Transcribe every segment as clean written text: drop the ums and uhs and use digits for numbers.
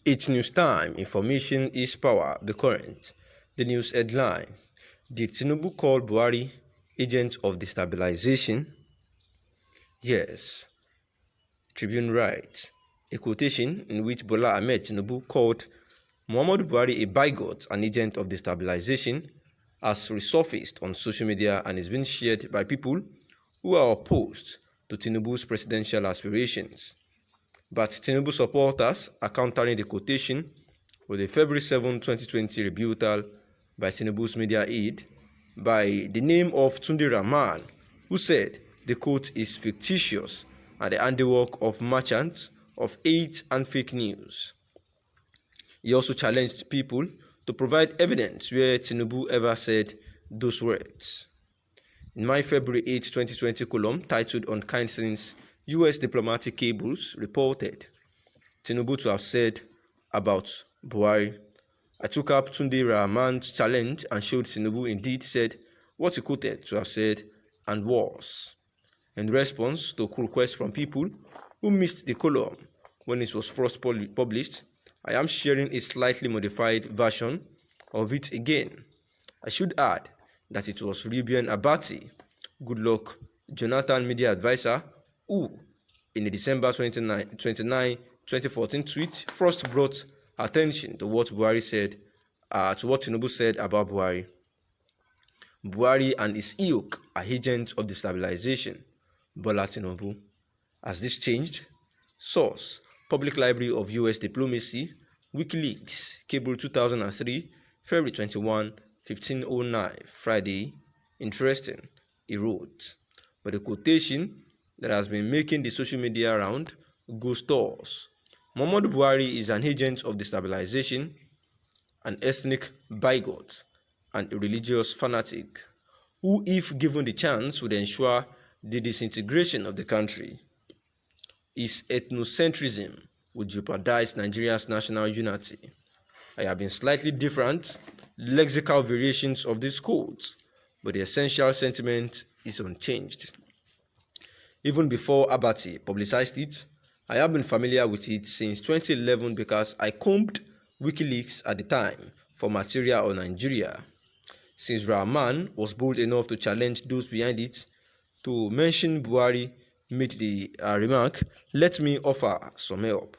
It's news time. Information is power. The current. The news headline. Did Tinubu call Buhari agent of destabilization? Yes. Tribune writes. A quotation in which Bola Ahmed Tinubu called Muhammadu Buhari a bigot and agent of destabilization has resurfaced on social media and is being shared by people who are opposed to Tinubu's presidential aspirations. But Tinubu supporters are countering the quotation with a February 7, 2020 rebuttal by Tinubu's media aide by the name of Tunde Rahman, who said the quote is fictitious and the handiwork of merchants of hate and fake news. He also challenged people to provide evidence where Tinubu ever said those words. In my February 8, 2020 column titled Unkind Things U.S. Diplomatic Cables reported Tinubu to have said about Buhari. I took up Tunde Rahman's challenge and showed Tinubu indeed said what he quoted to have said and was. In response to requests from people who missed the column when it was first published, I am sharing a slightly modified version of it again. I should add that it was Ruben Abati, Goodluck Jonathan media advisor, who, in a December 29, 2014 tweet, first brought attention to what Buhari said, to what Tinubu said about Buhari. Buhari and his ilk are agents of destabilization. Bola Tinubu. Has this changed? Source: Public Library of U.S. Diplomacy, WikiLeaks, Cable 2003, February 21, 1509, Friday. Interesting, he wrote. But the quotation that has been making the social media round goes thus: Muhammadu Buhari is an agent of destabilization, an ethnic bigot, and a religious fanatic, who, if given the chance, would ensure the disintegration of the country. His ethnocentrism would jeopardize Nigeria's national unity. I have been slightly different lexical variations of these quotes, but the essential sentiment is unchanged. Even before Abati publicized it, I have been familiar with it since 2011 because I combed WikiLeaks at the time for material on Nigeria. Since Rahman was bold enough to challenge those behind it to mention Buhari made the remark, let me offer some help.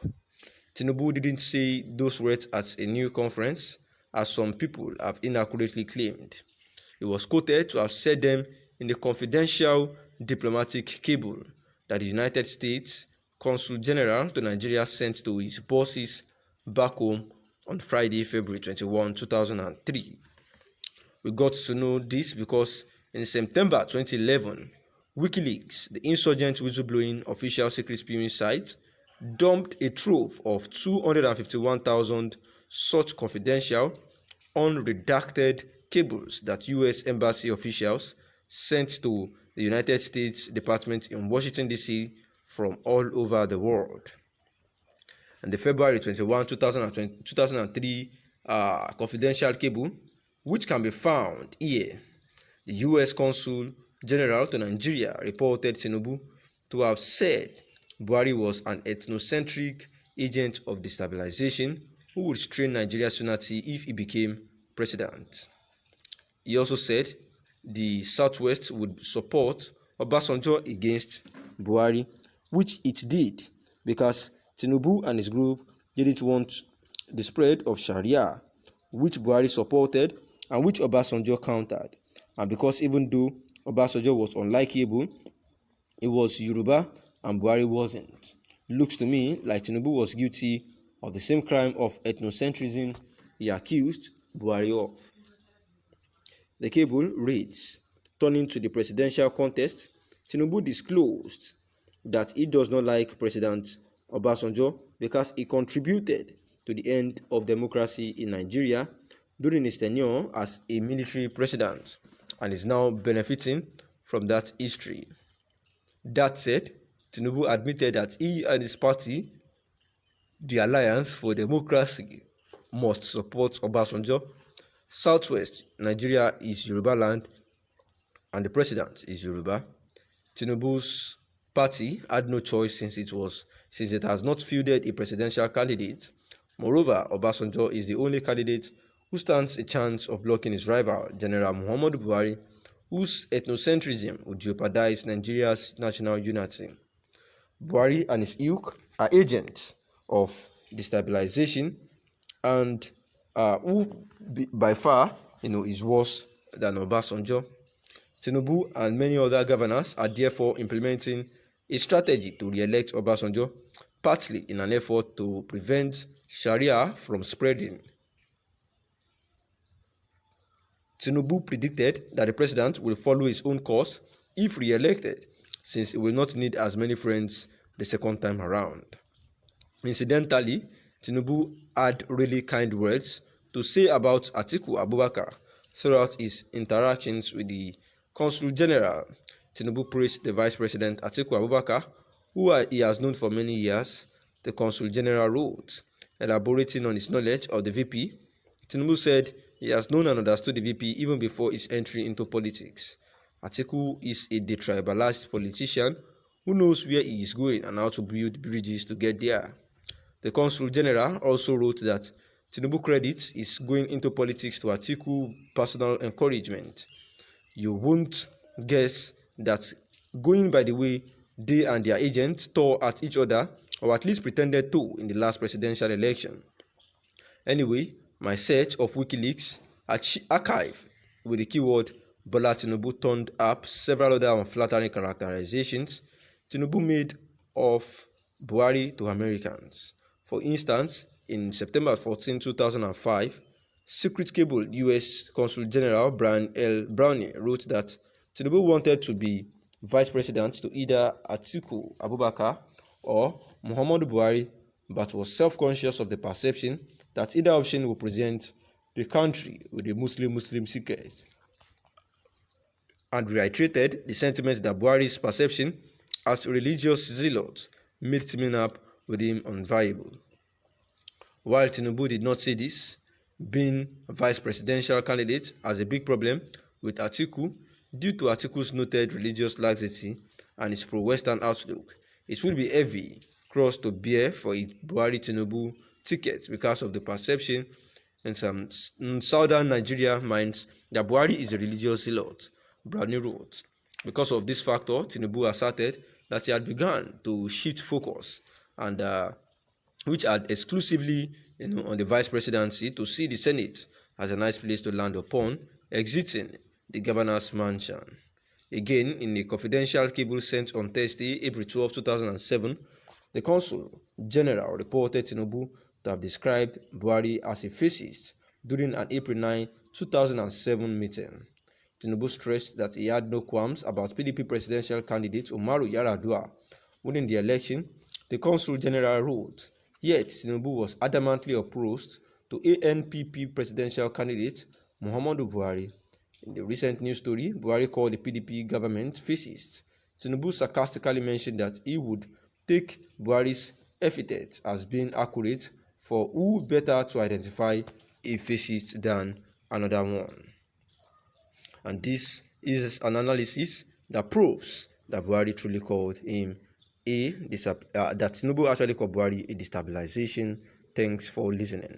Tinubu didn't say those words at a new conference, as some people have inaccurately claimed. He was quoted to have said them in the confidential diplomatic cable that the United States Consul General to Nigeria sent to his bosses back home on Friday, February 21, 2003. We got to know this because in September 2011, WikiLeaks, the insurgent whistleblowing official secret spewing site, dumped a trove of 251,000 such confidential, unredacted cables that U.S. Embassy officials sent to the United States Department in Washington, D.C. from all over the world. And the February 21, 2003 confidential cable, which can be found here, the U.S. Consul General to Nigeria reported Tinubu to have said Buhari was an ethnocentric agent of destabilization who would strain Nigeria's unity if he became president. He also said the Southwest would support Obasanjo against Buhari, which it did because Tinubu and his group didn't want the spread of Sharia, which Buhari supported and which Obasanjo countered, and because even though Obasanjo was unlikable, he was Yoruba and Buhari wasn't. Looks to me like Tinubu was guilty of the same crime of ethnocentrism he accused Buhari of. The cable reads, turning to the presidential contest, Tinubu disclosed that he does not like President Obasanjo because he contributed to the end of democracy in Nigeria during his tenure as a military president and is now benefiting from that history. That said, Tinubu admitted that he and his party, the Alliance for Democracy, must support Obasanjo. Southwest Nigeria is Yoruba land and the president is Yoruba. Tinubu's party had no choice since it has not fielded a presidential candidate Moreover, Obasanjo is the only candidate who stands a chance of blocking his rival, General Muhammadu Buhari, whose ethnocentrism would jeopardize Nigeria's national unity. Buhari and his ilk are agents of destabilization and who by far is worse than Obasanjo. Tinubu and many other governors are therefore implementing a strategy to re-elect Obasanjo, partly in an effort to prevent Sharia from spreading. Tinubu predicted that the president will follow his own course if re-elected, since he will not need as many friends the second time around. Incidentally, Tinubu had really kind words to say about Atiku Abubakar throughout his interactions with the Consul General. Tinubu praised the Vice President Atiku Abubakar, who he has known for many years. The Consul General wrote, elaborating on his knowledge of the VP. Tinubu said he has known and understood the VP even before his entry into politics. Atiku is a detribalized politician who knows where he is going and how to build bridges to get there. The Consul General also wrote that Tinubu credits his going into politics to Atiku personal encouragement. You won't guess that going by the way they and their agents tore at each other, or at least pretended to, in the last presidential election. Anyway, my search of WikiLeaks archive with the keyword Bola Tinubu turned up several other unflattering characterizations Tinubu made of Buhari to Americans. For instance, in September 14, 2005, Secret Cable U.S. Consul General Brian L. Brownie wrote that Tinubu wanted to be vice president to either Atiku Abubakar or Muhammadu Buhari, but was self-conscious of the perception that either option would present the country with a Muslim secret, and reiterated the sentiment that Buhari's perception as a religious zealot made teaming up with him unviable. While Tinubu did not see this, being a vice presidential candidate, as a big problem with Atiku due to Atiku's noted religious laxity and his pro-Western outlook, it would be heavy cross to bear for a Buhari-Tinubu ticket because of the perception in some southern Nigeria minds that Buhari is a religious zealot, Brownie wrote. Because of this factor, Tinubu asserted that he had begun to shift focus and which had exclusively on the vice presidency to see the Senate as a nice place to land upon, exiting the governor's mansion. Again, in a confidential cable sent on Thursday, April 12, 2007, the Consul General reported Tinubu to have described Buhari as a fascist during an April 9, 2007 meeting. Tinubu stressed that he had no qualms about PDP presidential candidate Umaru Yar'Adua winning the election. The Consul General wrote, yet Tinubu was adamantly opposed to ANPP presidential candidate Muhammadu Buhari. In the recent news story, Buhari called the PDP government fascist. Tinubu sarcastically mentioned that he would take Buhari's epithet as being accurate, for who better to identify a fascist than another one. And this is an analysis that proves that Buhari truly called him that Tinubu actually called Buhari a destabilization. Thanks for listening.